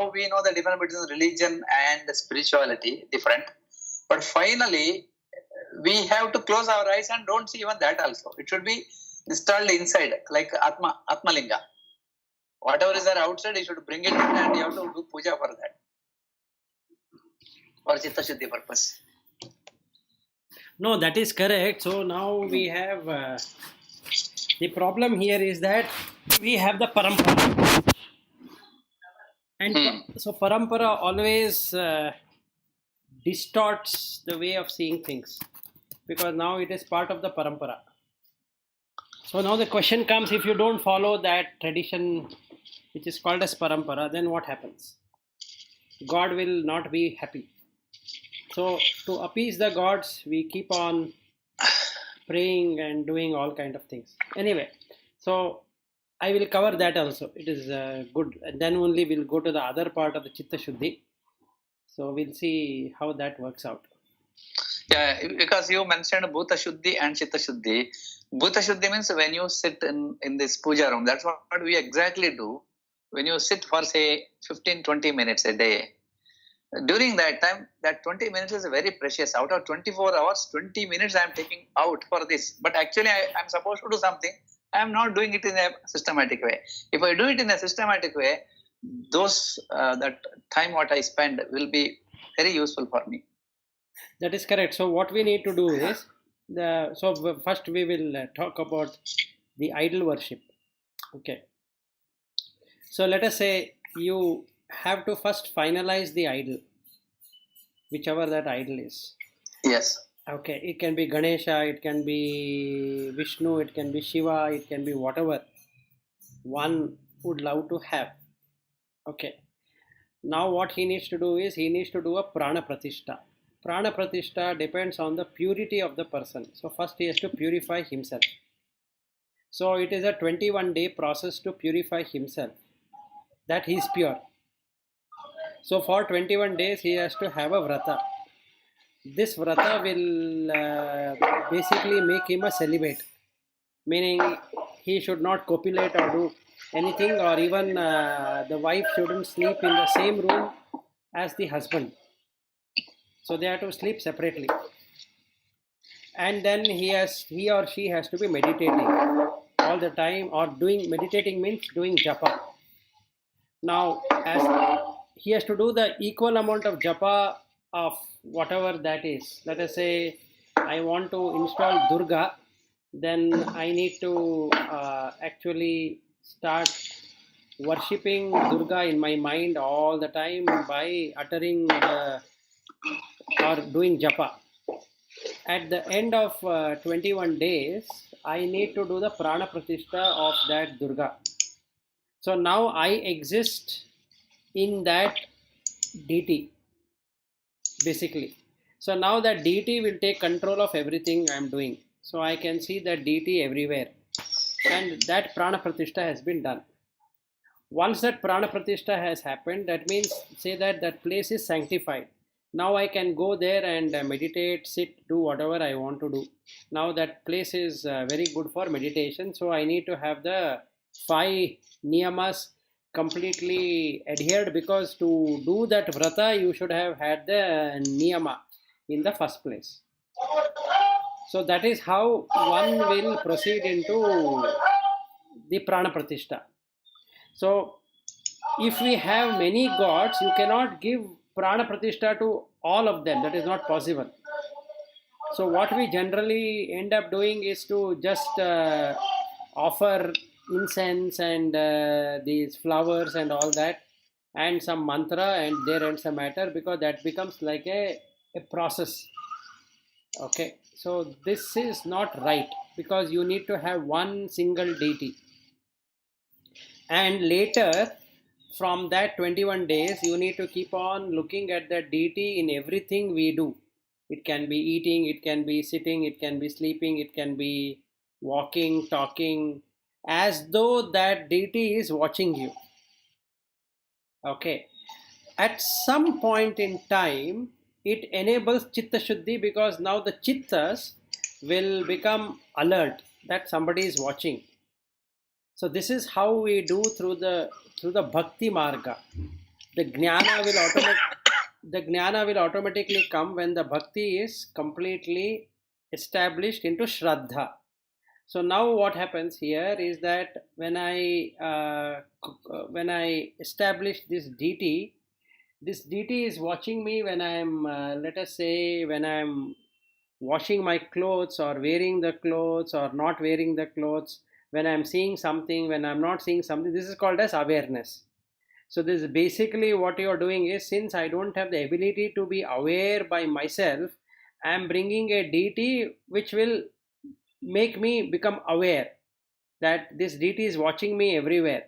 we know the difference between religion and spirituality, different. But finally, we have to close our eyes and don't see even that also. It should be installed inside, like Atma Linga. Whatever is there outside, you should bring it in and you have to do puja for that. For Chitta Shuddhi purpose. No, that is correct. So now we have the problem here is that we have the parampara, and so parampara always distorts the way of seeing things because now it is part of the parampara. So now the question comes: if you don't follow that tradition, which is called as parampara, then what happens? God will not be happy. So to appease the gods, we keep on praying and doing all kind of things. Anyway, so I will cover that also. It is good. And then only we'll go to the other part of the Chitta Shuddhi. So we'll see how that works out. Yeah, because you mentioned Bhuta Shuddhi and Chitta Shuddhi. Bhuta Shuddhi means when you sit in this puja room, that's what we exactly do. When you sit for say 15-20 minutes a day, during that time, that 20 minutes is very precious. Out of 24 hours, 20 minutes I am taking out for this. But actually, I am supposed to do something. I am not doing it in a systematic way. If I do it in a systematic way, that time what I spend will be very useful for me. That is correct. So what we need to do is, first we will talk about the idol worship. Okay. So let us say you have to first finalize the idol, whichever that idol is. Yes. Okay, it can be Ganesha, it can be Vishnu, it can be Shiva, it can be whatever one would love to have. Okay. Now what he needs to do is he needs to do a prana pratishtha. Prana pratishtha depends on the purity of the person. So first he has to purify himself. So it is a 21-day process to purify himself, that he is pure. So for 21 days he has to have a vrata. This vrata will basically make him a celibate, meaning he should not copulate or do anything, or even the wife shouldn't sleep in the same room as the husband. So they have to sleep separately. And then he or she has to be meditating all the time, or meditating means doing japa. Now, as he has to do the equal amount of japa of whatever that is. Let us say I want to install Durga, then I need to actually start worshipping Durga in my mind all the time by uttering or doing japa. At the end of 21 days, I need to do the prana pratishtha of that Durga. So now I exist in that deity, basically. So now that deity will take control of everything I am doing. So I can see that deity everywhere. And that prana pratishtha has been done. Once that prana pratishtha has happened, that means say that place is sanctified. Now I can go there and meditate, sit, do whatever I want to do. Now that place is very good for meditation. So I need to have the 5 niyamas completely adhered, because to do that vrata you should have had the niyama in the first place. So that is how one will proceed into the prana pratishtha. So if we have many gods, you cannot give prana pratishtha to all of them. That is not possible. So what we generally end up doing is to just offer incense and these flowers and all that, and some mantra, and there ends the matter, because that becomes like a process. Okay, so this is not right, because you need to have one single deity, and later from that 21 days you need to keep on looking at that deity in everything we do. It can be eating, it can be sitting, it can be sleeping, it can be walking, talking, as though that deity is watching you. Okay, at some point in time it enables Chitta Shuddhi, because now the Chittas will become alert that somebody is watching. So this is how we do through the Bhakti Marga. The gnana will automatically come when the bhakti is completely established into shraddha. So now what happens here is that when I establish this deity is watching me when I'm let us say when I'm washing my clothes or wearing the clothes or not wearing the clothes, when I'm seeing something, when I'm not seeing something. This is called as awareness. So this is basically what you're doing is, since I don't have the ability to be aware by myself, I'm bringing a deity which will make me become aware that this deity is watching me everywhere.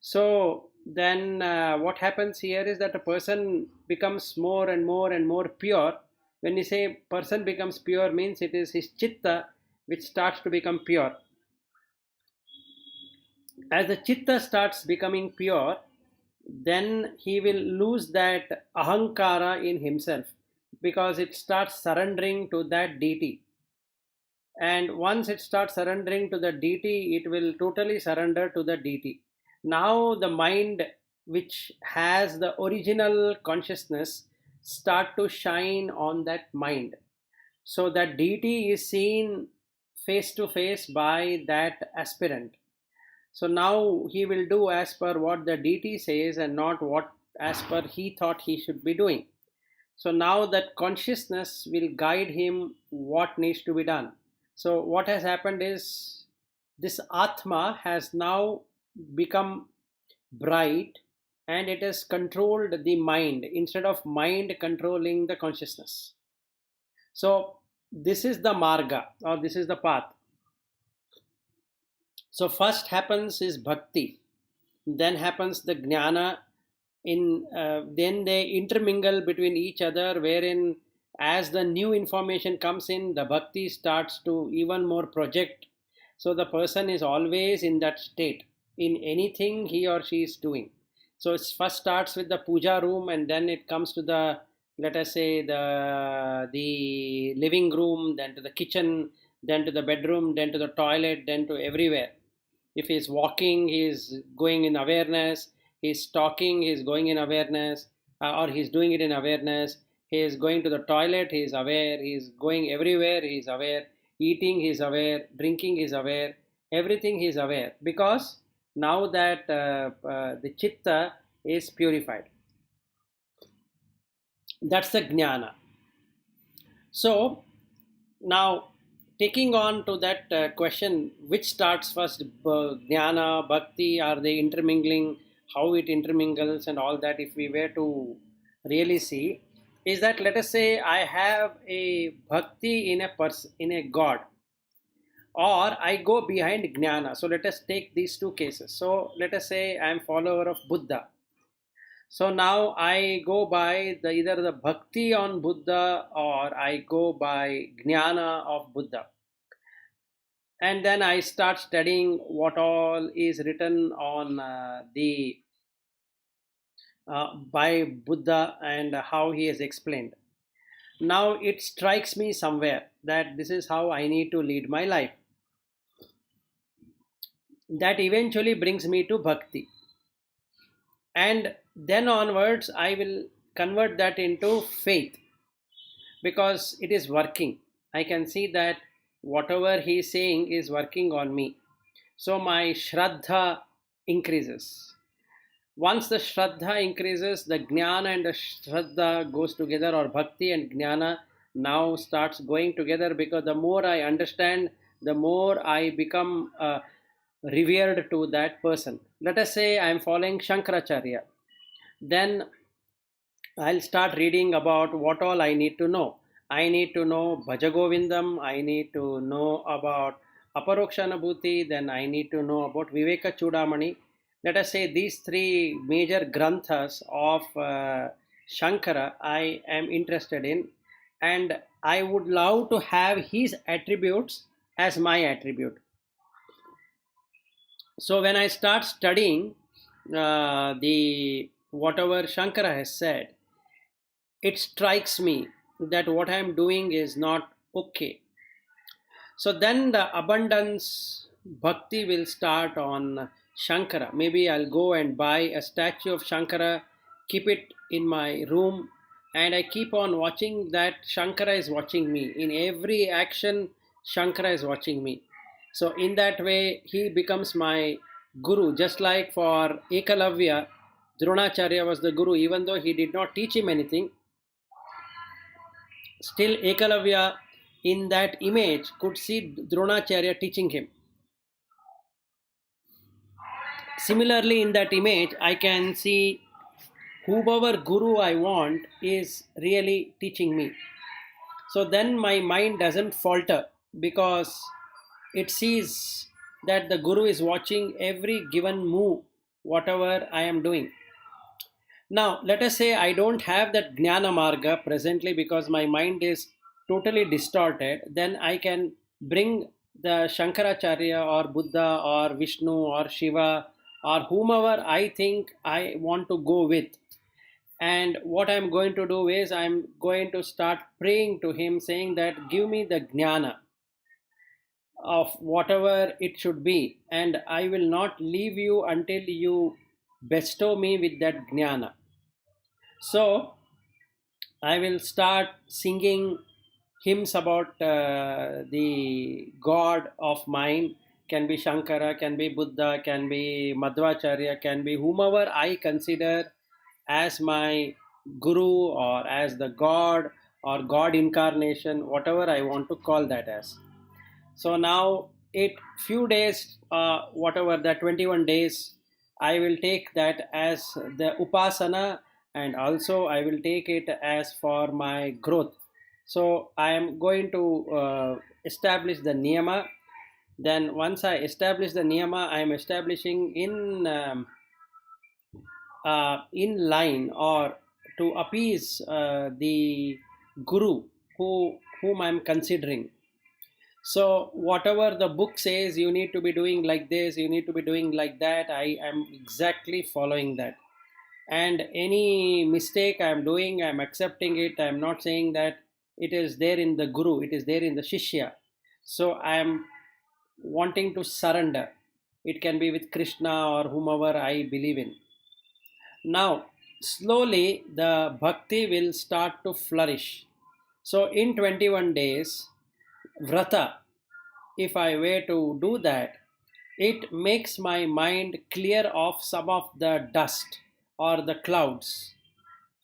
So then what happens here is that a person becomes more and more and more pure. When you say person becomes pure, means it is his chitta which starts to become pure. As the chitta starts becoming pure, then he will lose that ahankara in himself, because it starts surrendering to that deity. And once it starts surrendering to the deity, it will totally surrender to the deity. Now the mind which has the original consciousness start to shine on that mind, so that deity is seen face to face by that aspirant. So now he will do as per what the deity says and not what as per he thought he should be doing. So now that consciousness will guide him what needs to be done. So what has happened is this Atma has now become bright, and it has controlled the mind instead of mind controlling the consciousness. So this is the marga, or this is the path. So first happens is bhakti, then happens the gnana. Then they intermingle between each other, wherein as the new information comes in, the bhakti starts to even more project. So the person is always in that state in anything he or she is doing. So it first starts with the puja room, and then it comes to the, let us say, the living room, then to the kitchen, then to the bedroom, then to the toilet, then to everywhere. If he's walking, he's going in awareness. He's talking, he's going in awareness, or he's doing it in awareness. He's going to the toilet, he's aware. He's going everywhere, he's aware. Eating, he's aware. Drinking, he's aware. Everything he's aware, because now that the chitta is purified. That's the gnana. So now, taking on to that question, which starts first, jnana, bhakti, are they intermingling, how it intermingles, and all that, if we were to really see, is that, let us say I have a bhakti in a person, in a god, or I go behind jnana. So let us take these two cases. So let us say I am follower of Buddha. So now I go by either the bhakti on Buddha, or I go by jnana of Buddha. And then I start studying what all is written on the by Buddha and how he has explained. Now it strikes me somewhere that this is how I need to lead my life. That eventually brings me to bhakti, and then onwards I will convert that into faith, because it is working. I can see that whatever he is saying is working on me. So my shraddha increases. Once the shraddha increases, the jnana and the shraddha goes together, or bhakti and jnana now starts going together, because the more I understand, the more I become revered to that person. Let us say I am following Shankaracharya. Then I'll start reading about what all I need to know. I need to know Bhajagovindam, I need to know about Aparokshanabhuti, then I need to know about Viveka Chudamani. Let us say these three major granthas of Shankara I am interested in, and I would love to have his attributes as my attribute. So when I start studying the whatever Shankara has said, it strikes me that what I am doing is not okay. So then the abundance bhakti will start on Shankara. Maybe I'll go and buy a statue of Shankara keep it in my room, and I keep on watching that Shankara is watching me. In every action, Shankara is watching me. So in that way, he becomes my guru. Just like for Ekalavya, Dronacharya was the guru, even though he did not teach him anything. Still, Ekalavya in that image could see Dronacharya teaching him. Similarly, in that image, I can see whoever guru I want is really teaching me. So then my mind doesn't falter because it sees that the guru is watching every given move, whatever I am doing. Now, let us say I don't have that Gnana Marga presently because my mind is totally distorted, then I can bring the Shankaracharya or Buddha or Vishnu or Shiva or whomever I think I want to go with. And what I'm going to do is I'm going to start praying to him, saying that give me the Gnana of whatever it should be, and I will not leave you until you bestow me with that Gnana. So I will start singing hymns about the God of mine. Can be Shankara, can be Buddha, can be Madhvacharya, can be whomever I consider as my guru or as the God or God incarnation, whatever I want to call that as. So now it few days, whatever the 21 days, I will take that as the upasana, and also I will take it as for my growth. So I am going to establish the niyama. Then once I establish the niyama, I am establishing in line or to appease the guru whom I am considering. So whatever the book says, you need to be doing like this, you need to be doing like that, I am exactly following that. And any mistake I am doing, I am accepting it. I am not saying that it is there in the guru, it is there in the shishya. So I am wanting to surrender. It can be with Krishna or whomever I believe in. Now, slowly the bhakti will start to flourish. So in 21 days, vrata, if I were to do that, it makes my mind clear of some of the dust or the clouds.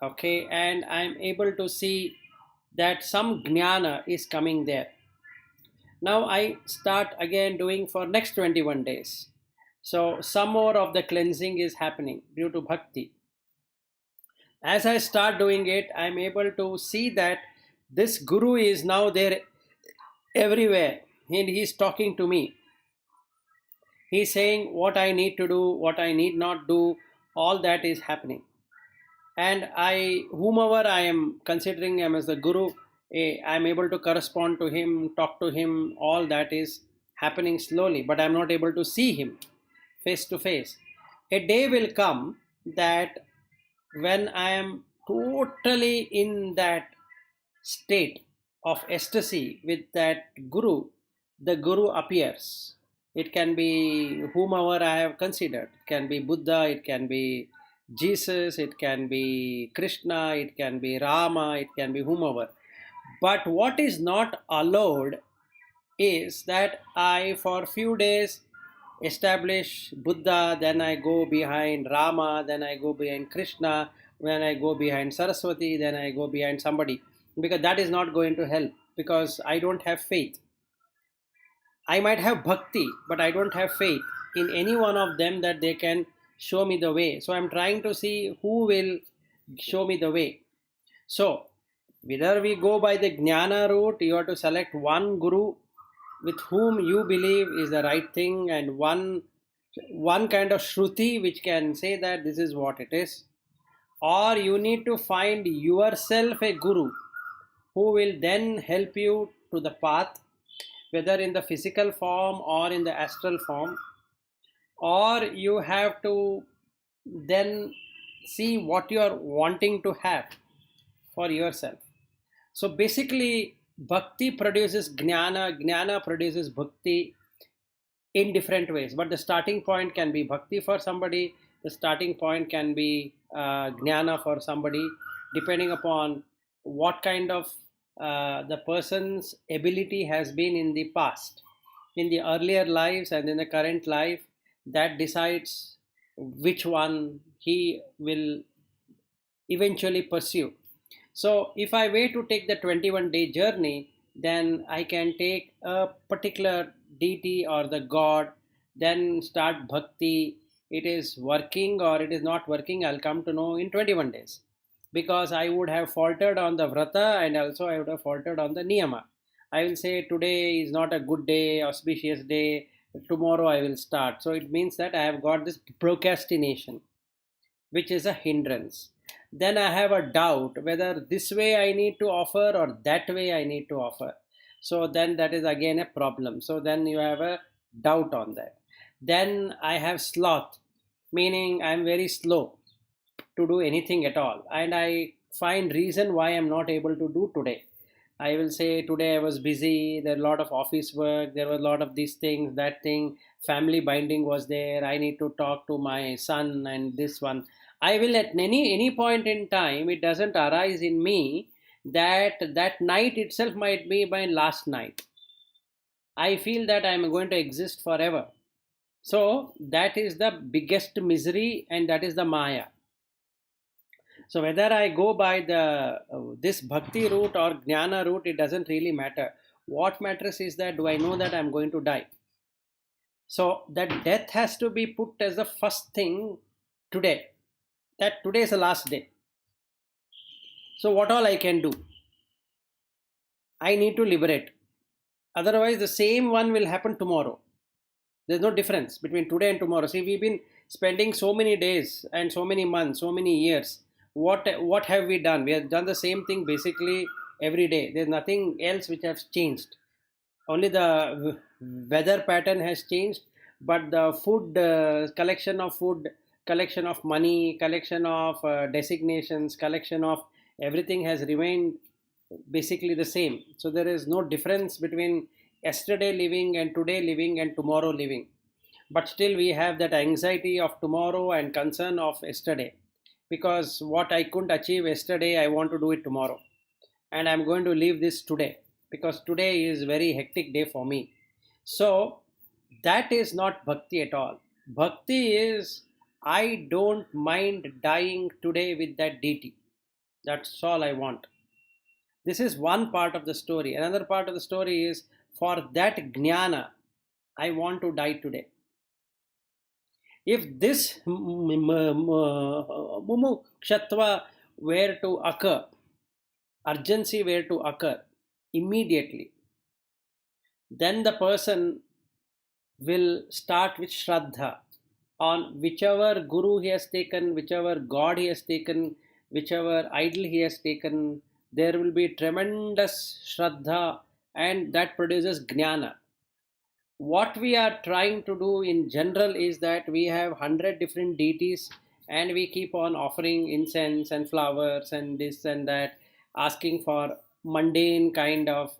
Okay, and I'm able to see that some jnana is coming there. Now I start again doing for next 21 days. So some more of the cleansing is happening due to bhakti. As I start doing it, I'm able to see that this guru is now there everywhere and he's talking to me. He's saying what I need to do, what I need not do, all that is happening. And whomever I am considering him as the guru, I'm able to correspond to him, talk to him, all that is happening slowly, but I'm not able to see him face to face. A day will come that when I am totally in that state of ecstasy with that guru, the guru appears. It can be whomever I have considered. It can be Buddha, it can be Jesus, it can be Krishna, it can be Rama, it can be whomever. But what is not allowed is that I, for few days, establish Buddha, then I go behind Rama, then I go behind Krishna, when I go behind Saraswati, then I go behind somebody. Because that is not going to help, because I don't have faith. I might have bhakti, but I don't have faith in any one of them that they can show me the way. So I'm trying to see who will show me the way. So whether we go by the Jnana route, you have to select one guru with whom you believe is the right thing, and one kind of shruti which can say that this is what it is. Or you need to find yourself a guru who will then help you to the path, whether in the physical form or in the astral form. Or you have to then see what you are wanting to have for yourself. So basically, bhakti produces jnana, jnana produces bhakti in different ways. But the starting point can be bhakti for somebody, The starting point can be Gnana for somebody, depending upon what kind of the person's ability has been in the past, in the earlier lives and in the current life. That decides which one he will eventually pursue. So if I were to take the 21-day journey, then I can take a particular deity or the god, then start bhakti. It is working or it is not working, I'll come to know in 21 days. Because I would have faltered on the vrata and also I would have faltered on the niyama. I will say today is not a good day, auspicious day, tomorrow I will start. So it means that I have got this procrastination, which is a hindrance. Then I have a doubt whether this way I need to offer or that way I need to offer. So then that is again a problem. So then you have a doubt on that. Then I have sloth, meaning I am very slow to do anything at all. And I find reason why I'm not able to do today. I will say today I was busy, there were a lot of office work, there were a lot of these things, that thing, family binding was there, I need to talk to my son and this one. I will at any point in time, it doesn't arise in me that that night itself might be my last night. I feel that I'm going to exist forever. So that is the biggest misery and that is the Maya. So whether I go by the this bhakti route or jnana route, it doesn't really matter. What matters is that do I know that I'm going to die? So that death has to be put as the first thing today. That today is the last day. So what all I can do? I need to liberate. Otherwise, the same one will happen tomorrow. There's no difference between today and tomorrow. See, we've been spending so many days and so many months, so many years. What have we done? We have done the same thing basically every day. There's nothing else which has changed. Only the weather pattern has changed, but the food collection of money, collection of designations, collection of everything has remained basically the same. So there is no difference between yesterday living and today living and tomorrow living. But still we have that anxiety of tomorrow and concern of yesterday, because what I couldn't achieve yesterday, I want to do it tomorrow, and I'm going to leave this today because today is very hectic day for me. So that is not bhakti at all. Bhakti is I don't mind dying today with that deity. That's all I want. This is one part of the story. Another part of the story is for that jnana, I want to die today. If this mumukshatva were to occur, urgency were to occur immediately, then the person will start with shraddha on whichever guru he has taken, whichever god he has taken, whichever idol he has taken. There will be tremendous shraddha, and that produces jnana. What we are trying to do in general is that we have 100 different deities and we keep on offering incense and flowers and this and that, asking for mundane kind of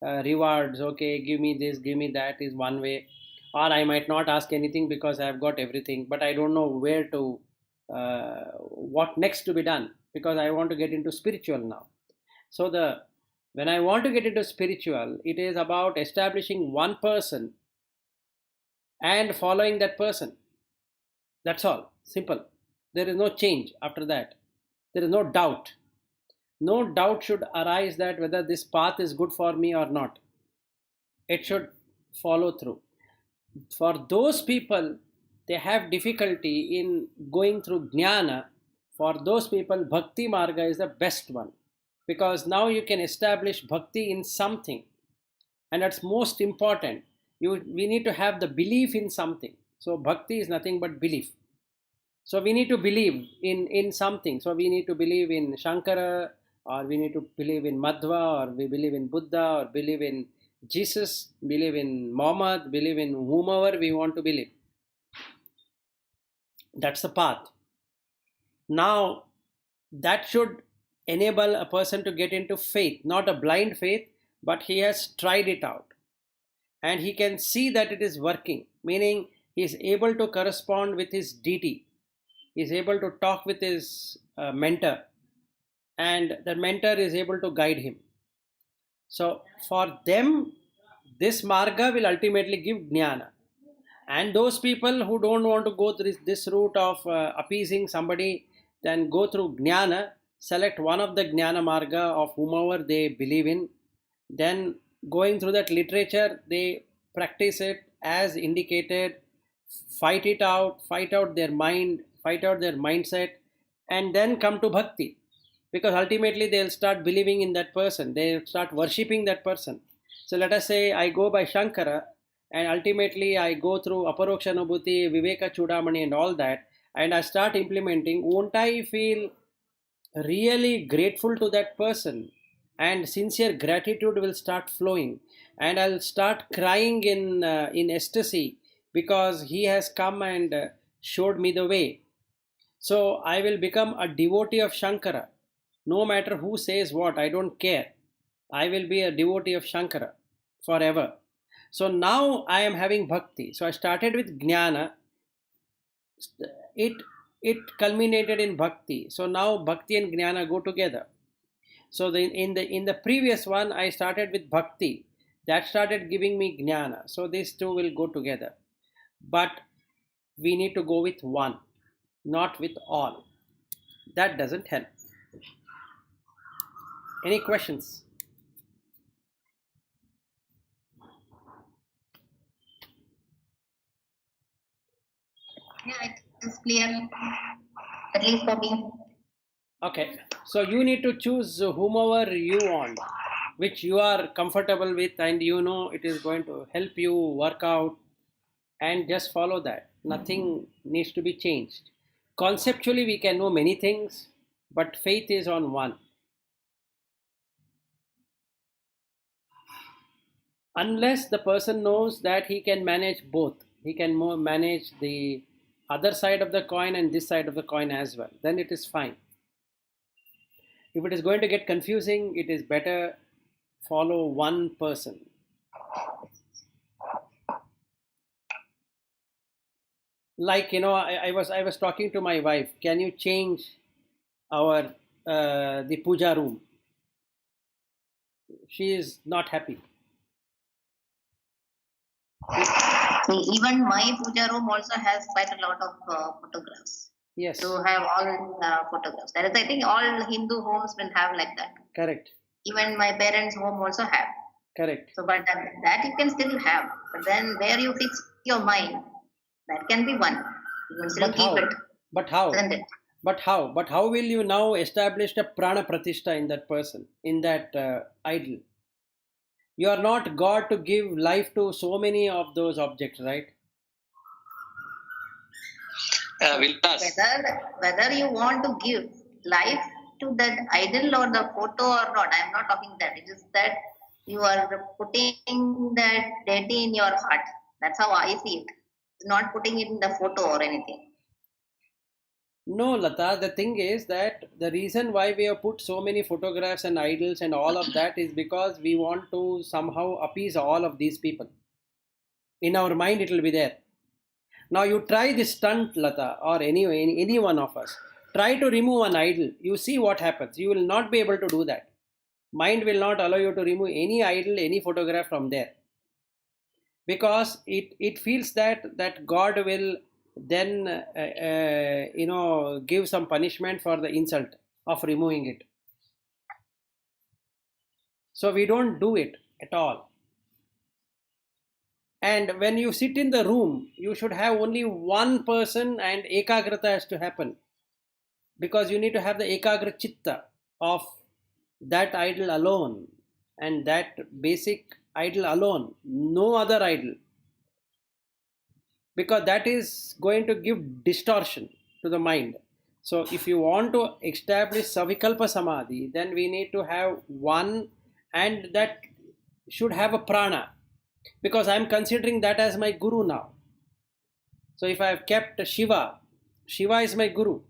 rewards. Okay, give me this, give me that is one way. Or I might not ask anything because I have got everything, but I don't know where to what next to be done, because I want to get into spiritual now. So the when I want to get into spiritual, it is about establishing one person and following that person. That's all. Simple. There is no change after that. There is no doubt. No doubt should arise that whether this path is good for me or not. It should follow through. For those people, they have difficulty in going through jnana. For those people, bhakti marga is the best one, because now you can establish bhakti in something, and that's most important. We need to have the belief in something. So bhakti is nothing but belief. So we need to believe in something. So we need to believe in Shankara, or we need to believe in Madhva, or we believe in Buddha, or believe in Jesus, believe in Muhammad, believe in whomever we want to believe. That's the path. Now that should enable a person to get into faith, not a blind faith, but he has tried it out and he can see that it is working, meaning he is able to correspond with his deity. is able to talk with his mentor, and the mentor is able to guide him. So for them, this marga will ultimately give jnana. And those people who don't want to go through this route of appeasing somebody, then go through jnana, select one of the jnana marga of whomever they believe in, then going through that literature, they practice it as indicated, fight out their mind, fight out their mindset, and then come to bhakti. Because ultimately they'll start believing in that person, they'll start worshipping that person. So let us say I go by Shankara, and ultimately I go through Aparoksha Anubhuti, Viveka Chudamani, and all that, and I start implementing. Won't I feel really grateful to that person? And sincere gratitude will start flowing, and I'll start crying in ecstasy because he has come and showed me the way. So I will become a devotee of Shankara. No matter who says what, I don't care. I will be a devotee of Shankara forever. So now I am having bhakti. So I started with jnana. It it culminated in bhakti. So now bhakti and jnana go together. So in the previous one, I started with bhakti. That started giving me jnana. So these two will go together. But we need to go with one, not with all. That doesn't help. Any questions? Yeah, it is clear, at least for me. Okay, so you need to choose whomever you want, which you are comfortable with, and you know it is going to help you work out, and just follow that. Nothing needs to be changed. Conceptually, we can know many things, but faith is on one. Unless the person knows that he can manage both, he can manage the other side of the coin and this side of the coin as well, then it is fine. If it is going to get confusing, it is better follow one person. Like, I was talking to my wife, can you change our the puja room? She is not happy. Even my puja room also has quite a lot of photographs. Yes, To have all photographs. That is, I think all Hindu homes will have like that. correct, Even my parents' home also have. correct. So, but that you can still have. But then where you fix your mind, that can be one. You can still But keep how? it, But how? isn't it? But how? But how will you now establish a prana pratishtha in that person, in that idol? You are not God to give life to so many of those objects, right? Vilas. Whether you want to give life to that idol or the photo or not, I am not talking that. It is that you are putting that deity in your heart. That's how I see it. Not putting it in the photo or anything. No, Lata, the thing is that the reason why we have put so many photographs and idols and all of that is because we want to somehow appease all of these people. In our mind, it will be there. Now you try this stunt, Lata, or any one of us. Try to remove an idol. You see what happens. You will not be able to do that. Mind will not allow you to remove any idol, any photograph from there, because it feels that God will then give some punishment for the insult of removing it. So we don't do it at all. And when you sit in the room, you should have only one person, and ekagrata has to happen, because you need to have the ekagra chitta of that idol alone, and that basic idol alone, no other idol, because that is going to give distortion to the mind. So if you want to establish savikalpa samadhi, then we need to have one, and that should have a prana, because I am considering that as my guru now. So if I have kept Shiva, Shiva is my guru.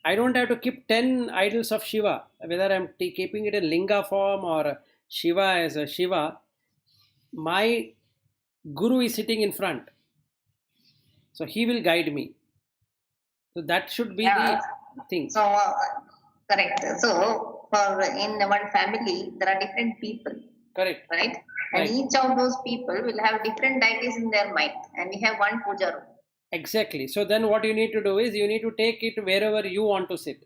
I don't have to keep 10 idols of Shiva, whether I'm keeping it in linga form or Shiva as a Shiva. My guru is sitting in front, so he will guide me. So that should be Yeah. the thing. So correct. So for in one family there are different people, Correct. right? And Right. each of those people will have different deities in their mind, and we have one puja room. Exactly. So then what you need to do is you need to take it wherever you want to sit.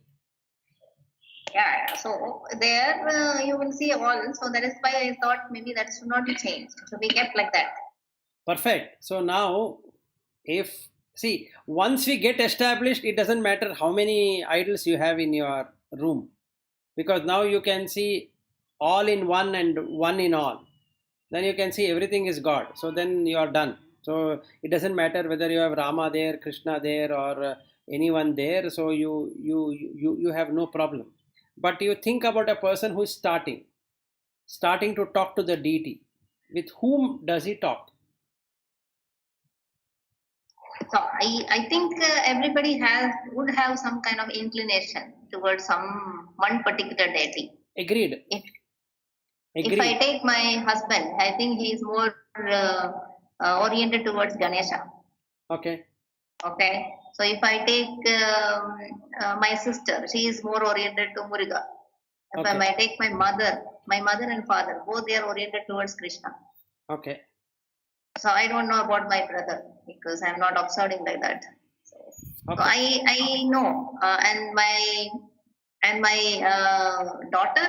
Yeah. So there you will see all. So that is why I thought maybe that should not be changed. So we kept like that. Perfect. So now, if see, once we get established, it doesn't matter how many idols you have in your room, because now you can see all in one and one in all. Then you can see everything is God. So then you are done. So it doesn't matter whether you have Rama there, Krishna there, or anyone there. So you have no problem. But you think about a person who is starting to talk to the deity. With whom does he talk? So I think everybody would have some kind of inclination towards some one particular deity. Agreed. If if I Agreed. take my husband, I think he is more oriented towards Ganesha. Okay. Okay. So if I take my sister, she is more oriented to Muruga. If Okay. I take my mother and father, both they are oriented towards Krishna. Okay. So I don't know about my brother because I'm not observing like that. So Okay. I know, and my daughter,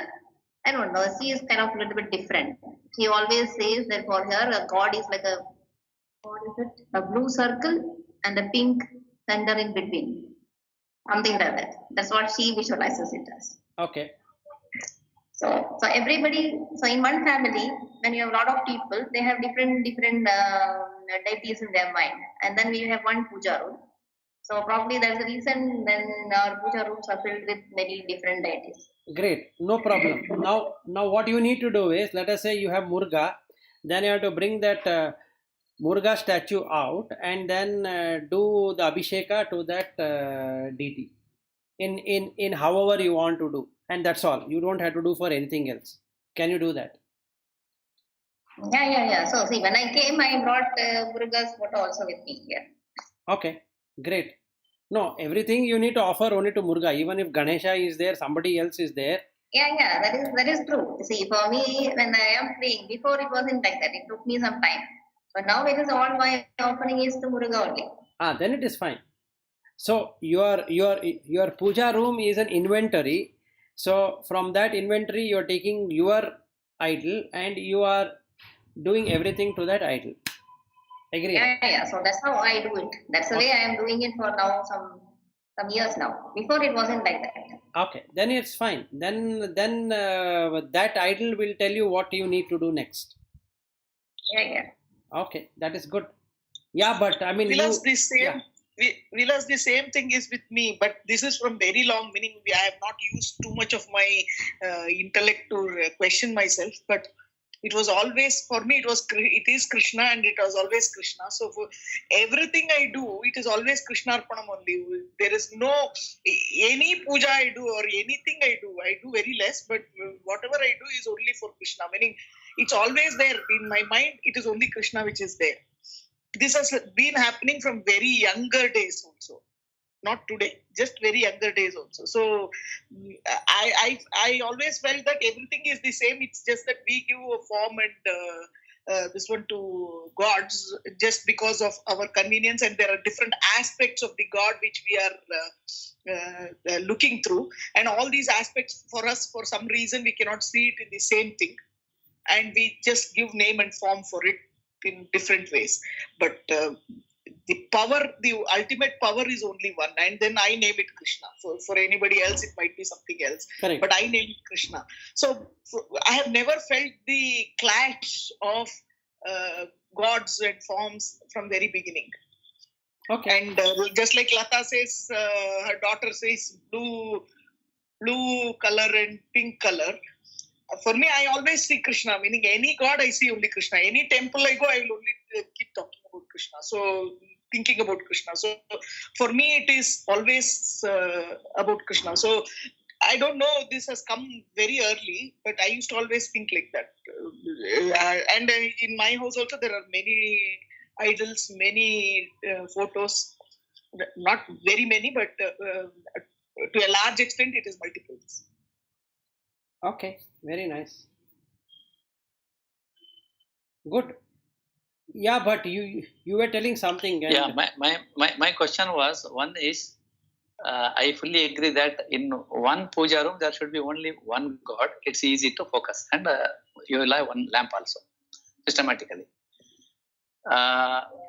I don't know. She is kind of a little bit different. She always says that for her, a God is like a what is it? A blue circle and a pink center in between, something like that. That's what she visualizes it as. Okay. So everybody, so in one family, when you have a lot of people, they have different deities in their mind, and then we have one puja room. So probably that's the reason then our puja rooms are filled with many different deities. Great. No problem. Now what you need to do is, let us say you have Murga, then you have to bring that Murga statue out and then do the Abhisheka to that deity in however you want to do, and that's all. You don't have to do for anything else. Can you do that? Yeah. So see, when I came, I brought Muruga's photo also with me here. Okay. Great. No, everything you need to offer only to Murga. Even if Ganesha is there, somebody else is there. Yeah, that is true. See, for me, when I am praying, before it wasn't like that. It took me some time. But now it is all my offering is to Muruga only. Then it is fine. So your puja room is an inventory. So from that inventory, you are taking your idol and you are doing everything to that idol. Agreed. Yeah. So that's how I do it. That's the way I am doing it for now some years now. Before it wasn't like that. Okay, then it's fine. Then that idol will tell you what you need to do next. Yeah. Okay, that is good. Yeah, but I mean, Vilas, the same. Yeah. Vilas, the same thing is with me, but this is from very long. Meaning, I have not used too much of my intellect to question myself. But it was always for me. It is Krishna, and it was always Krishna. So for everything I do, it is always Krishna Arpanam only. There is no any puja I do or anything I do very less. But whatever I do is only for Krishna. Meaning, it's always there in my mind. It is only Krishna which is there. This has been happening from very younger days also, not today, just very younger days also. So I always felt that everything is the same. It's just that we give a form and this one to gods just because of our convenience, and there are different aspects of the god which we are looking through, and all these aspects for us, for some reason, we cannot see it in the same thing, and we just give name and form for it in different ways. But the ultimate power is only one, and then I name it Krishna. For anybody else, it might be something else. Correct. But I name it Krishna. So I have never felt the clash of gods and forms from very beginning. Okay. And just like Lata says, her daughter says blue color and pink color. For me, I always see Krishna, meaning any god, I see only Krishna. Any temple I go, I will only keep talking about Krishna. So, thinking about Krishna. So, for me, it is always about Krishna. So, I don't know, this has come very early, but I used to always think like that. And in my house also, there are many idols, many photos. Not very many, but to a large extent, it is multiples. Okay, very nice. Good. Yeah, but you were telling something, and Yeah, my question was, one is, I fully agree that in one puja room there should be only one God. It's easy to focus, and you will have one lamp also systematically.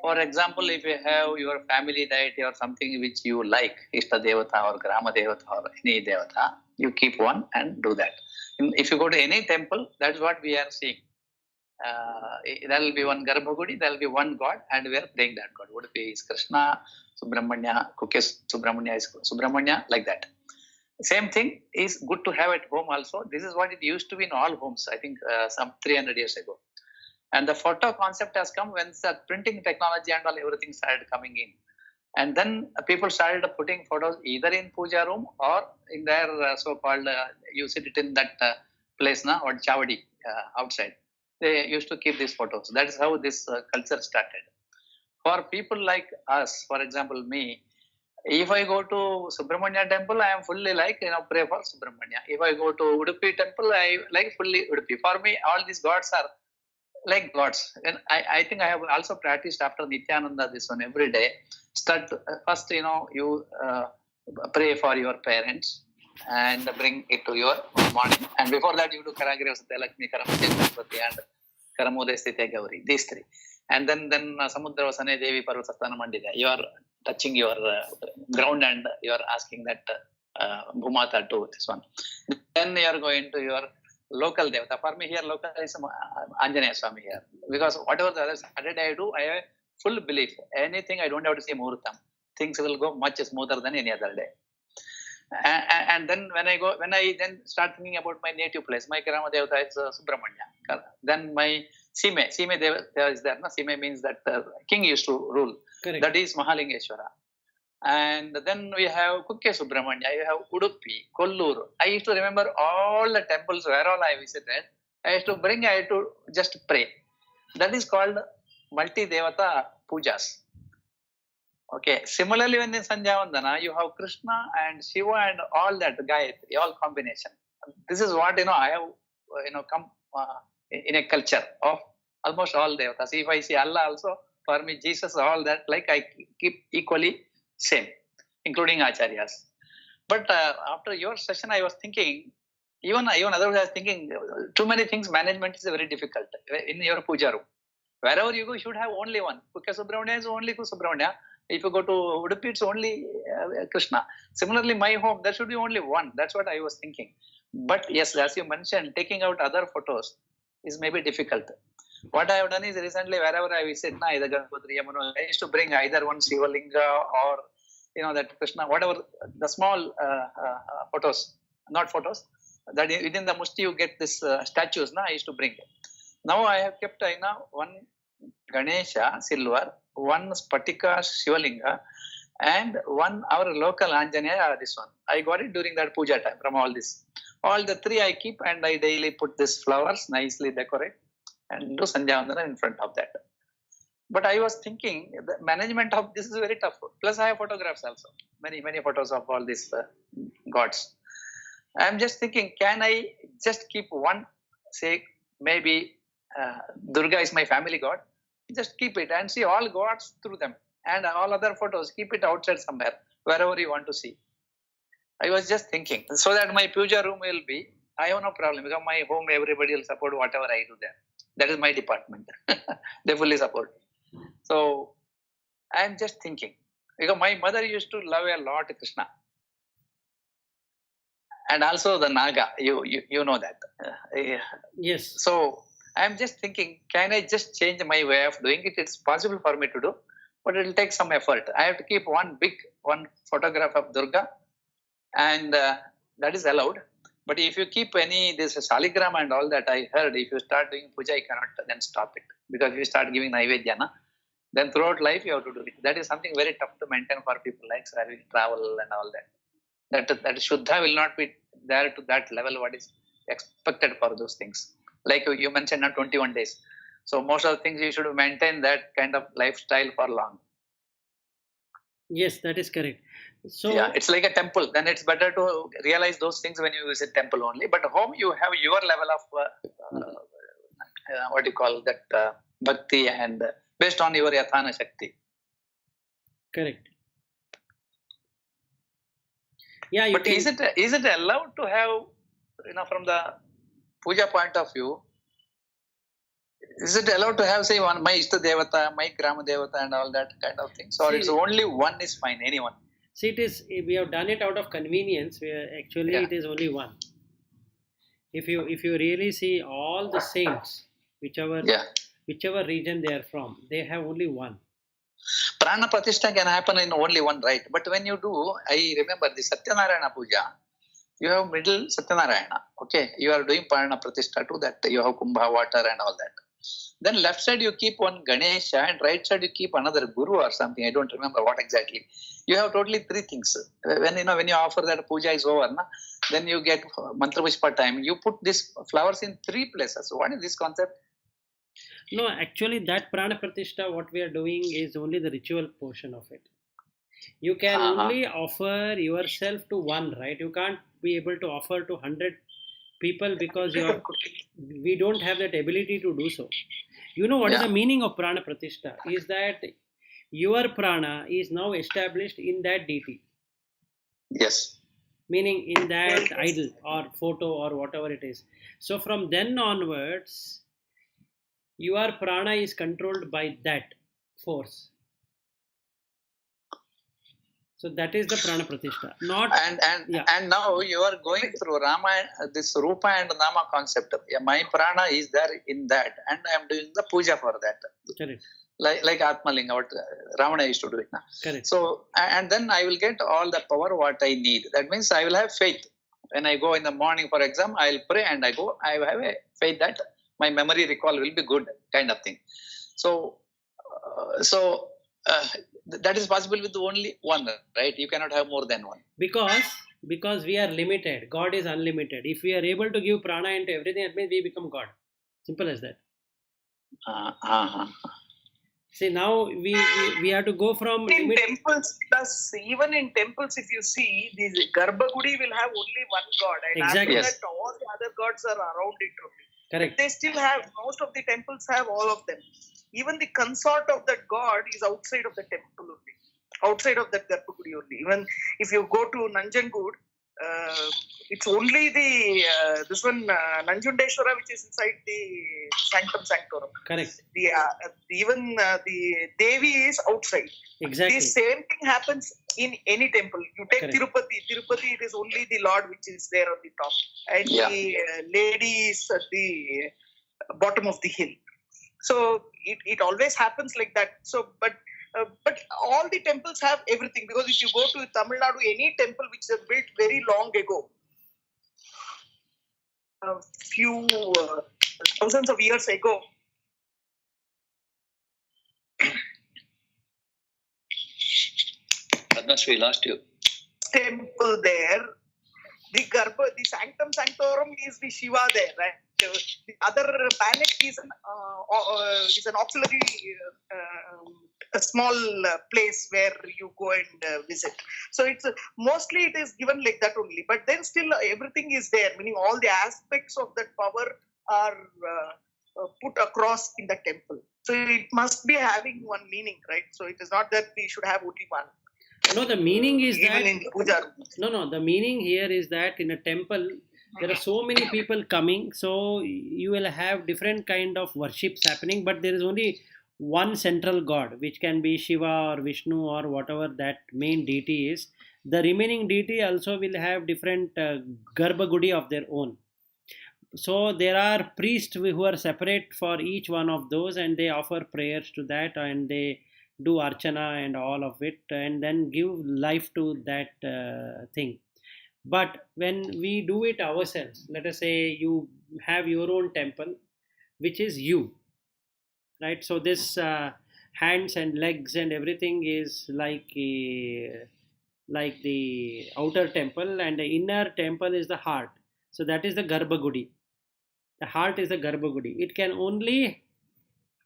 For example, if you have your family deity or something which you like, Ishta Devata or Grama Devata or any Devata, you keep one and do that. If you go to any temple, that's what we are seeing. There will be one Garbhagudi, there will be one God, and we are praying that God. Udupi is Krishna, Subramanya, Kukke Subramanya is Subramanya, like that. Same thing is good to have at home also. This is what it used to be in all homes, I think some 300 years ago. And the photo concept has come when the printing technology and all everything started coming in. And then people started putting photos either in puja room or in their so-called, you sit it in that place now, or chavadi outside. They used to keep these photos. That is how this culture started. For people like us, for example, me, if I go to Subramanya temple, I am fully like, pray for Subramanya. If I go to Udupi temple, I like fully Udupi. For me, all these gods are like gods. And I think I have also practiced after Nityananda this one every day. Start first, you pray for your parents and bring it to your morning. And before that, you do Karagiri Satyalakshmi, Karamati, Ganpati, and Karamode Sthite Gauri, these three. And then Samudra Vasane Devi Parvasastana Mandita. You are touching your ground and you are asking that Bhumata to this one. Then you are going to your local devata. For me here, local is Anjaneya Swami here. Because whatever the other Saturday I do, I have full belief. Anything I don't have to see Muhurtam. Things will go much smoother than any other day. And then when I then start thinking about my native place, my Grama Devata is Subramanya. Then my Sime Devata is there. No? Sime means that king used to rule. correct. That is Mahalingeshwara. And then we have Kukke Subramanya, you have Udupi, Kollur. I used to remember all the temples where all I visited. I used to just pray. That is called multi-devata pujas. Okay. Similarly, when in Sanjavandana, you have Krishna and Shiva and all that, Gayatri, all combination. This is what, I have, come in a culture of almost all devatas. If I see Allah also, for me, Jesus, all that, like I keep equally same, including acharyas. But after your session, I was thinking, even otherwise, I was thinking, too many things, management is very difficult in your puja room. Wherever you go, you should have only one. Kukke Subramanya is only Subramanya. If you go to Udupi, it's only Krishna. Similarly, my home, there should be only one. That's what I was thinking. But yes, as you mentioned, taking out other photos is maybe difficult. What I have done is recently, wherever I visit, either Ganpati, Yamuna, I used to bring either one Shiva Linga or, that Krishna, whatever, the small photos, not photos, that within the musti you get this statues, I used to bring. Now I have kept one Ganesha silver, one Spatika Shivalinga, and one our local Anjaneya, this one. I got it during that puja time from all this. All the three I keep, and I daily put these flowers, nicely decorate, and do Sanjavandana in front of that. But I was thinking, the management of this is very tough. Plus I have photographs also, many photos of all these gods. I am just thinking, can I just keep one, say maybe Durga is my family god, just keep it and see all gods through them, and all other photos, keep it outside somewhere, wherever you want to see. I was just thinking, so that my puja room will be, I have no problem, because my home, everybody will support whatever I do there. That is my department. They fully support. So I am just thinking, because my mother used to love a lot Krishna. And also the Naga, you know that. Yes. So I am just thinking, can I just change my way of doing it? It's possible for me to do, but it will take some effort. I have to keep one photograph of Durga, and that is allowed. But if you keep this Saligram and all that, I heard if you start doing puja, you cannot then stop it. Because if you start giving Naivedya, then throughout life you have to do it. That is something very tough to maintain for people like having travel and all that. That Shuddha will not be there to that level what is expected for those things. Like you mentioned, 21 days. So most of the things you should maintain that kind of lifestyle for long. Yes, that is correct. So Yeah, it's like a temple. Then it's better to realize those things when you visit temple only. But home, you have your level of what do you call that bhakti and based on your yathana shakti. correct. Yeah, you But can. is it allowed to have, from the puja point of view, is it allowed to have, say, one my Ishta Devata, my Grama Devata, and all that kind of things? Or it's See, only one is fine, anyone? see, it is, we have done it out of convenience. Where actually Yeah. it is only one. If you really see all the saints, whichever Yeah. whichever region they are from, they have only one. Prana Pratishtha can happen in only one, right? But when you do, I remember the Satyanarayana Puja, you have middle Satyanarayana, okay? You are doing Prana Pratishtha to that. You have Kumbha water and all that. Then left side you keep one Ganesha and right side you keep another Guru or something. I don't remember what exactly. You have totally three things. When you offer that puja is over, then you get mantra pushpa time. You put these flowers in three places. What is this concept? No, actually, that prana pratishtha, what we are doing is only the ritual portion of it. You can only offer yourself to one, right? You can't be able to offer to 100 people because we don't have that ability to do so. You know what is Yeah. the meaning of prana pratishtha? Is that your prana is now established in that deity, Yes. meaning in that idol or photo or whatever it is. So from then onwards, your prana is controlled by that force. So that is the prana pratishtha. Not And now you are going through Rama, this Rupa and Nama concept. Yeah, my prana is there in that, and I am doing the puja for that. correct. Like Atmalinga, what Ramana used to do it now. Correct. So, and then I will get all the power what I need. That means I will have faith. When I go in the morning for exam, I will pray and I go. I have a faith that my memory recall will be good, kind of thing. So, that is possible with only one, right? You cannot have more than one. Because we are limited. God is unlimited. If we are able to give prana into everything, it means we become God. Simple as that. See, now we have to go from in temples, plus even in temples, if you see, these Garbhagudi will have only one god, and Exactly. after that, all the other gods are around it. Correct. They still have, most of the temples have all of them. Even the consort of that god is outside of the temple only, outside of that Garbhagudi only. Even if you go to Nanjangud, it's only the this one Nanjundeshwara which is inside the Sanctum Sanctorum. Correct. Even the Devi is outside. Exactly. The same thing happens in any temple. You take Correct. Tirupati. Tirupati, it is only the Lord which is there on the top, and the lady is at the bottom of the hill. So it always happens like that. So but all the temples have everything, because if you go to Tamil Nadu, any temple which is built very long ago, a few thousands of years ago, Padmas, we lost you. temple there, the Sanctum Sanctorum is the Shiva there, right? The other planet is an auxiliary, a small place where you go and visit. So it's mostly it is given like that only. But then still everything is there, meaning all the aspects of that power are put across in the temple. So it must be having one meaning, right? So it is not that we should have only one. No, the meaning is even that in puja. No, the meaning here is that in a temple there are so many people coming, so you will have different kind of worships happening, but there is only one central god, which can be Shiva or Vishnu or whatever that main deity is. The remaining deity also will have different garbhagudi of their own. So there are priests who are separate for each one of those, and they offer prayers to that, and they do archana and all of it, and then give life to that thing. But when we do it ourselves, let us say you have your own temple, which is you, right? So this hands and legs and everything is like the outer temple, and the inner temple is the heart. So that is the garbhagudi. The heart is the garbhagudi. It can only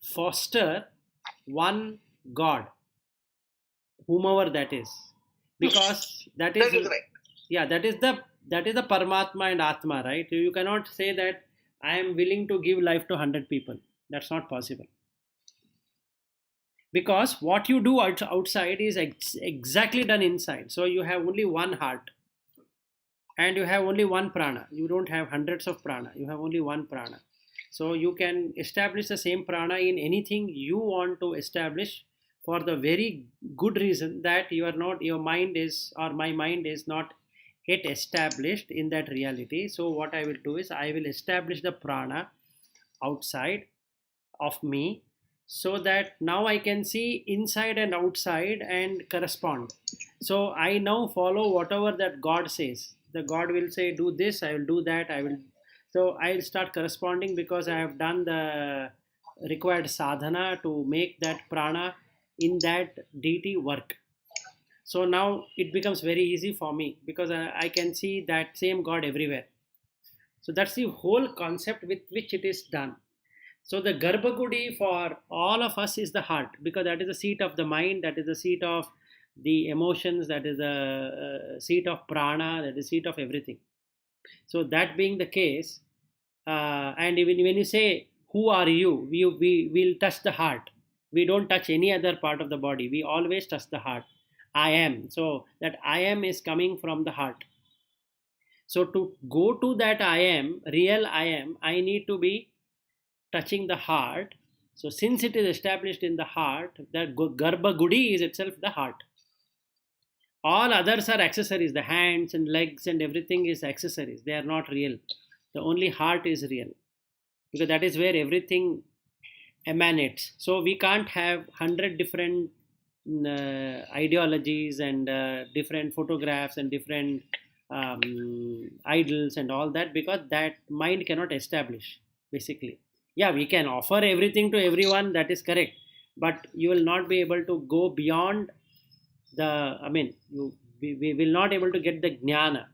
foster one god. whomever that is, because that is, That is right. yeah, that is the Paramatma and Atma, right? You cannot say that I am willing to give life to 100 people. That's not possible. Because what you do outside is exactly done inside. So you have only one heart and you have only one prana. You don't have hundreds of prana. You have only one prana. So you can establish the same prana in anything you want to establish, for the very good reason that you are not, your mind is, or my mind is not yet established in that reality. So what I will do is I will establish the prana outside of me, so that now I can see inside and outside and correspond. So I now follow whatever that God says. The God will say, do this, I will do that, I will. So I'll start corresponding because I have done the required sadhana to make that prana in that deity work. So now it becomes very easy for me because I can see that same God everywhere. So that's the whole concept with which it is done. So the Garbhagudi for all of us is the heart, because that is the seat of the mind, that is the seat of the emotions, that is the seat of prana, that is the seat of everything. So that being the case, and even when you say, who are you? We will touch the heart. We don't touch any other part of the body. We always touch the heart. I am. So that I am is coming from the heart. So to go to that I am, real I am, I need to be touching the heart. So since it is established in the heart, that Garbhagudi is itself the heart. All others are accessories. The hands and legs and everything is accessories. They are not real. The only heart is real, because that is where everything emanates. So we can't have 100 different ideologies and different photographs and different idols and all that, because that mind cannot establish, basically. Yeah, we can offer everything to everyone, that is correct, but you will not be able to go beyond the, we will not able to get the Gnana.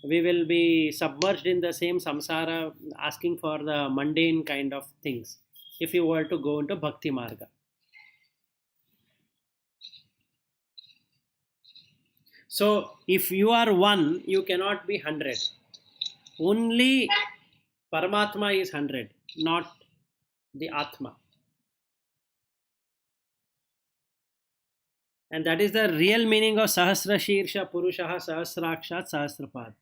We will be submerged in the same samsara, asking for the mundane kind of things, if you were to go into Bhakti Marga. So if you are one, you cannot be 100. Only Paramatma is 100, not the Atma. And that is the real meaning of Sahasra Shirsha Purushaha Sahasrakshat Sahasrapad.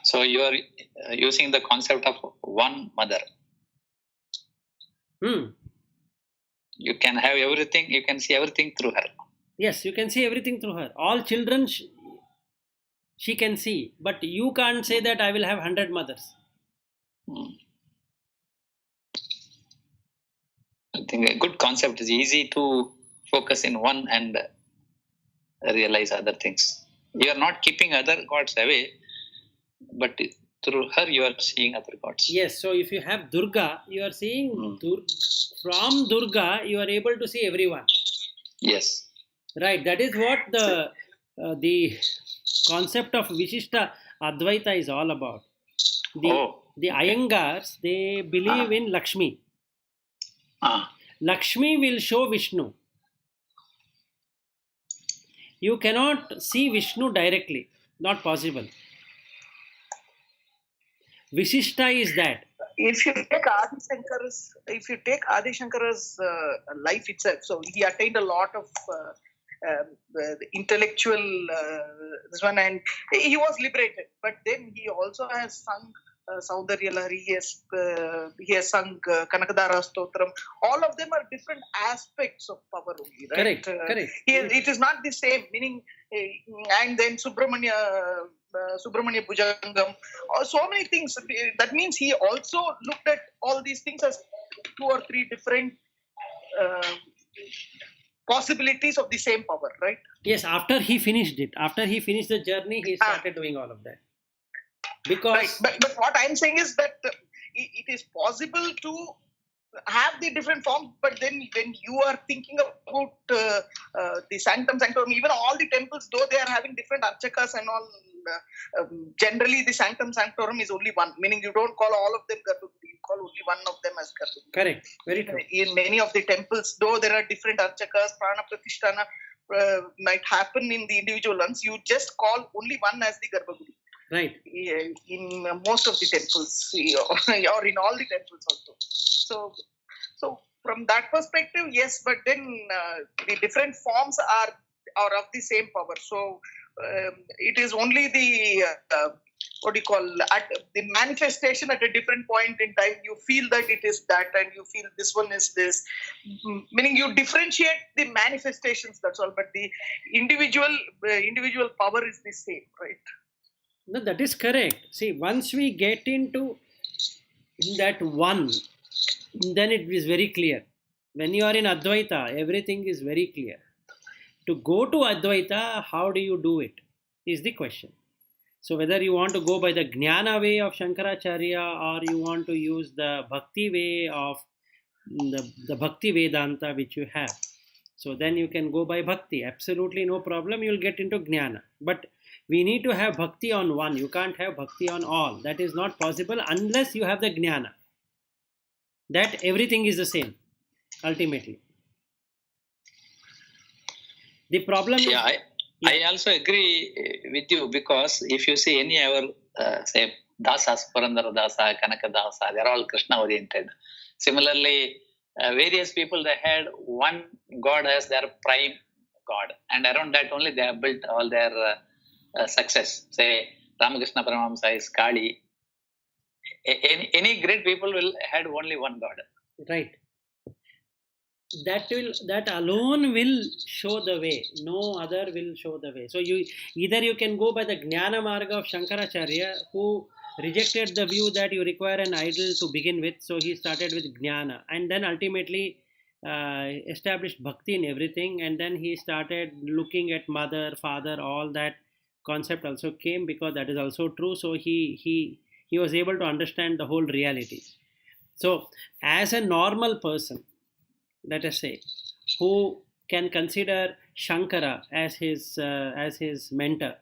So you are using the concept of one mother. You can have everything, you can see everything through her. Yes, you can see everything through her. All children she can see, but you can't say that I will have 100 mothers. I think a good concept is easy to focus in one and realize other things. You are not keeping other gods away, but through her you are seeing other gods. Yes, so if you have Durga, you are seeing from Durga, you are able to see everyone. Yes. Right, that is what the concept of Vishishta Advaita is all about. The Iyengars, they believe in Lakshmi. Lakshmi will show Vishnu. You cannot see Vishnu directly, not possible. Vishishta is that. If you take Adi Shankara's life itself, so he attained a lot of the intellectual this one, and he was liberated. But then he also has sung Saundarya Lahari, he has sung Kanakadara Stotram. All of them are different aspects of power only, right? Correct. It is not the same, meaning, and then Subramanya Bhujangam, so many things. That means he also looked at all these things as 2 or 3 different possibilities of the same power, right? Yes, after he finished it, after he finished the journey, he started doing all of that. Because right. But what I'm saying is that it is possible to have the different forms, but then when you are thinking about the sanctum sanctorum, even all the temples, though they are having different archakas and all, generally the sanctum sanctorum is only one, meaning you don't call all of them Garbhagudi, you call call only one of them as Garbhaguri. Correct. Very true. In many of the temples, though there are different archakas, prana pratishtana might happen in the individual ones, you just call only one as the Garbhaguri. Right. In most of the temples, or in all the temples also. So from that perspective, yes, but then the different forms are of the same power. So it is only the what do you call, at the manifestation at a different point in time, you feel that it is that, and you feel this one is this, meaning you differentiate the manifestations, that's all, but the individual power is the same, right? No, that is correct. See, once we get into that one, then it is very clear. When you are in Advaita, everything is very clear. To go to Advaita, how do you do it? Is the question. So whether you want to go by the Gnana way of Shankaracharya, or you want to use the Bhakti way of the Bhakti Vedanta which you have. So then you can go by Bhakti. Absolutely no problem. You will get into Gnana. But we need to have Bhakti on one. You can't have Bhakti on all. That is not possible unless you have the Gnana. That everything is the same, ultimately. The problem is... I also agree with you, because if you see any our say dasas, Purandara Dasa, Kanaka Dasa, they are all Krishna oriented. Similarly, various people, they had one god as their prime god, and around that only they have built all their success. Say Ramakrishna Paramahamsa is Kali. Any great people will had only one god. Right. That alone will show the way. No other will show the way. So you can go by the Gnana Marga of Shankaracharya, who rejected the view that you require an idol to begin with. So he started with Gnana, and then ultimately established Bhakti in everything. And then he started looking at mother, father, all that concept also came, because that is also true. So he was able to understand the whole reality. So as a normal person, let us say, who can consider Shankara as his mentor,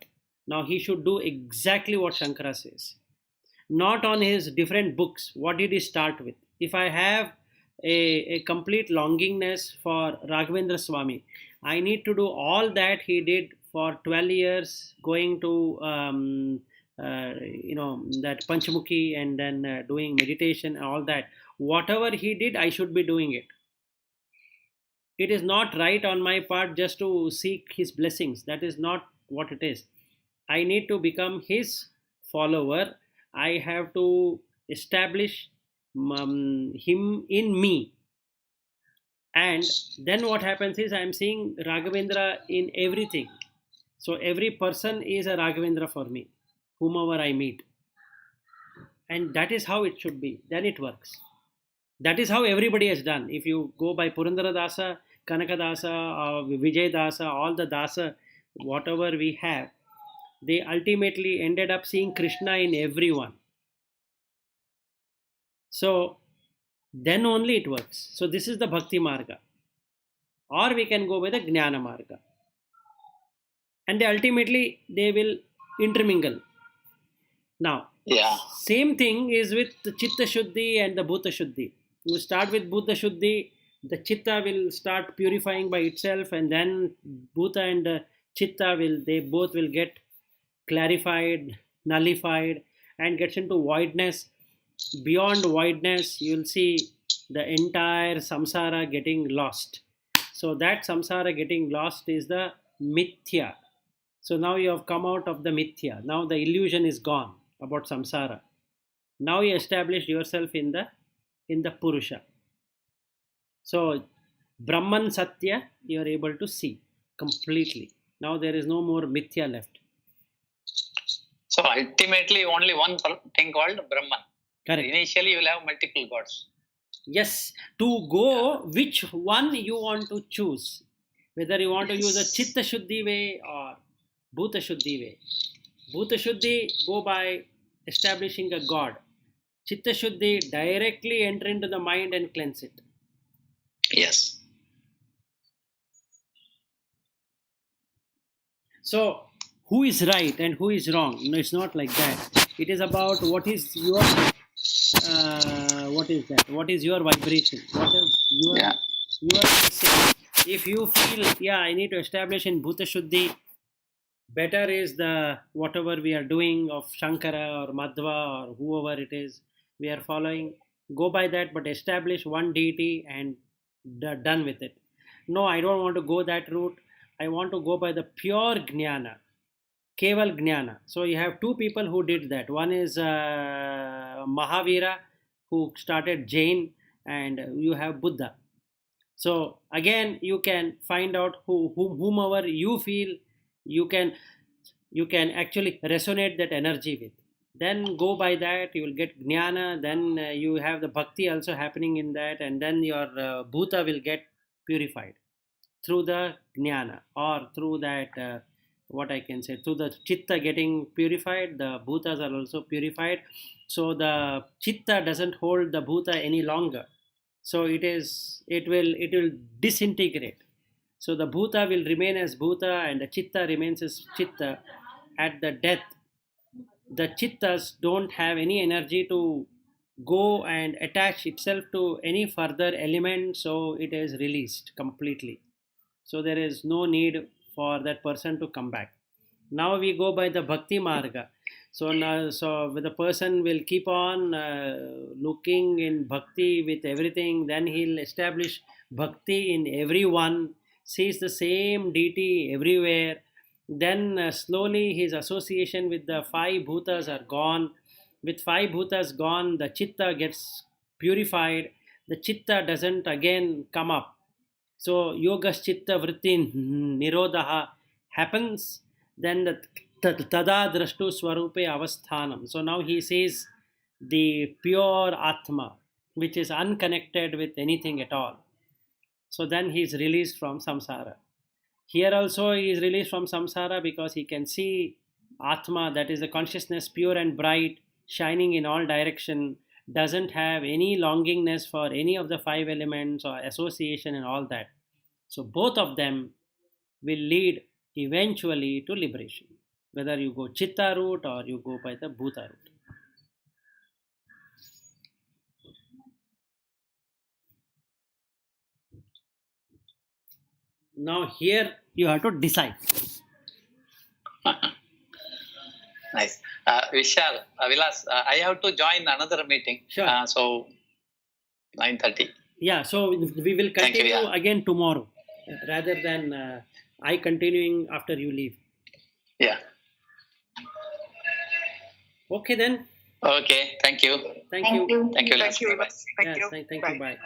now he should do exactly what Shankara says, not on his different books. What did he start with? If I have a complete longingness for Raghavendra Swami, I need to do all that he did for 12 years, going to that Panchamuki, and then doing meditation and all that. Whatever he did, I should be doing it. It is not right on my part just to seek his blessings. That is not what it is. I need to become his follower. I have to establish him in me. And then what happens is I am seeing Raghavendra in everything. So every person is a Raghavendra for me, whomever I meet. And that is how it should be. Then it works. That is how everybody has done. If you go by Purandara Dasa, Kanaka Dasa, Vijay Dasa, all the Dasa, whatever we have, they ultimately ended up seeing Krishna in everyone. So then only it works. So this is the Bhakti Marga. Or we can go by the Gnana Marga. And ultimately they will intermingle. Now, same thing is with the Chitta Shuddhi and the Bhuta Shuddhi. You start with Bhuta Shuddhi, the Chitta will start purifying by itself, and then Bhuta and Chitta they both will get clarified, nullified, and gets into voidness. Beyond voidness, you will see the entire samsara getting lost. So that samsara getting lost is the mithya. So now you have come out of the mithya. Now the illusion is gone about samsara. Now you established yourself in the Purusha. So Brahman Satya you are able to see completely. Now there is no more mithya left. So ultimately only one thing called Brahman. Correct. Initially you will have multiple gods. Yes. To go, which one you want to choose? Whether you want to use a Chitta Shuddhi way or Bhuta Shuddhi way. Bhuta Shuddhi, go by establishing a god. Chitta Shuddhi, directly enter into the mind and cleanse it. Yes. So, who is right and who is wrong? No, it's not like that. It is about what is what is that? What is your vibration? What is your Yeah. if you feel, yeah, I need to establish in Bhuta Shuddhi, better is the whatever we are doing of Shankara or Madhva or whoever it is we are following, go by that, but establish one deity and done with it. No, I don't want to go that route. I want to go by the pure Gnana, Keval Gnana. So you have two people who did that. One is Mahavira, who started Jain, and you have Buddha. So again, you can find out whomever you feel you can actually resonate that energy with. Then go by that. You will get jnana. Then you have the bhakti also happening in that, and then your bhuta will get purified through the jnana, or through that what I can say, through the chitta getting purified, the bhutas are also purified. So the chitta doesn't hold the bhuta any longer. So it will disintegrate. So the bhuta will remain as bhuta and the chitta remains as chitta. At the death, the chittas don't have any energy to go and attach itself to any further element, so it is released completely. So there is no need for that person to come back. Now we go by the bhakti marga. So now, so the person will keep on looking in bhakti with everything. Then he'll establish bhakti in everyone, sees the same deity everywhere. Then slowly his association with the five bhutas are gone. With five bhutas gone, the chitta gets purified. The chitta doesn't again come up. So yogas chitta vritti nirodha happens. Then the tada drashtu swarupe avasthanam. So now he sees the pure atma, which is unconnected with anything at all. So then he is released from samsara. Here also he is released from samsara because he can see atma, that is the consciousness, pure and bright, shining in all direction, doesn't have any longingness for any of the five elements or association and all that. So both of them will lead eventually to liberation, whether you go chitta route or you go by the bhuta route. Now here you have to decide. Nice. Vishal, Vilas, I have to join another meeting. Sure. So 9:30. Yeah, so we will Thank you, continue yeah. again tomorrow, rather than I continuing after you leave. Yeah. Okay then. Okay. Thank you. Thank you. Thank you, Vilas. Thank you. Bye-bye. Thank Yes, you. thank Bye. you. Bye.